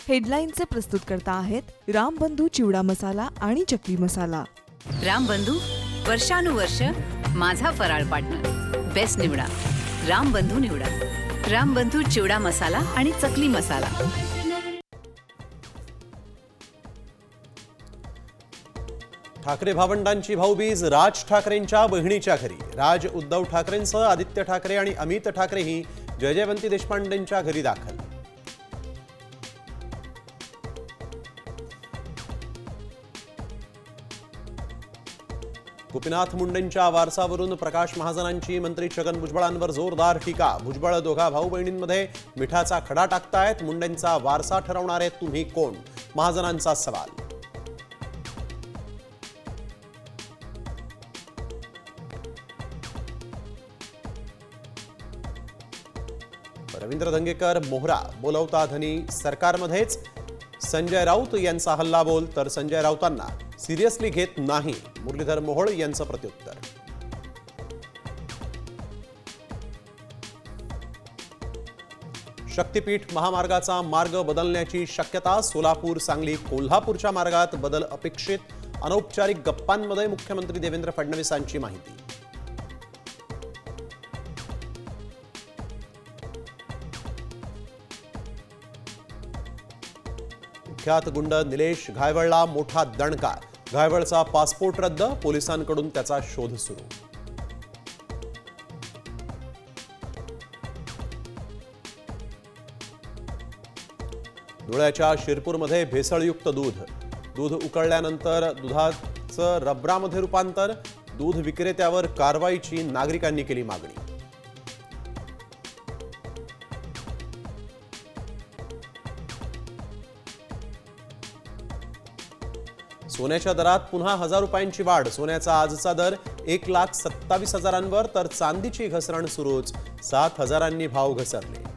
हेडलाईनचे प्रस्तुतकर्ता आहेत रामबंधू चिवडा मसाला आणि चकली मसाला। रामबंधू वर्षानुवर्ष माझा फराळ पार्टनर। बेस्ट निवडा, रामबंधू निवडा। रामबंधू चिवडा मसाला आणि चकली मसाला। ठाकरे भावंडांची भाऊबीज राज ठाकरेंच्या बहिणीच्या घरी। राज उद्धव ठाकरेंसह आदित्य ठाकरे आणि अमित ठाकरेही जयवंती देशपांडेंच्या घरी दाखल। गोपीनाथ मुंडेंच्या वारसावरून प्रकाश महाजनांची मंत्री छगन भुजबळांवर जोरदार टीका। भुजबळ दोघा भाऊ बहिणींमध्ये मिठाचा खडा टाकतायत। मुंडेंचा वारसा ठरवणारे तुम्ही कोण? महाजनांचा सवाल। रवींद्र धंगेकर मोहरा बोलवता धनी सरकारमध्येच। संजय राऊत यांचा हल्लाबोल, तर संजय राऊतांना सिरियसली घेत नाही, मुरलीधर मोहोळ यांचं प्रत्युत्तर। शक्तीपीठ महामार्गाचा मार्ग बदलण्याची शक्यता। सोलापूर सांगली कोल्हापूरच्या मार्गात बदल अपेक्षित। अनौपचारिक गप्पांमध्ये मुख्यमंत्री देवेंद्र फडणवीसांची माहिती। कुख्यात गुंड निलेश घायवळला मोठा दणका। घायवळचा पासपोर्ट रद्द, पोलिसांकडून त्याचा शोध सुरू। धुळ्याच्या शिरपूरमध्ये भेसळयुक्त दूध उकळल्यानंतर दुधाचं रबरामध्ये रूपांतर। दूध विक्रेत्यावर कारवाईची नागरिकांनी केली मागणी। सोन्याच्या दरात पुन्हा 1000 रुपयांची वाढ। सोन्याचा आजचा दर 1,27,000 वर, तर चांदीची घसरण सुरूच। 7,000 भाव घसरले।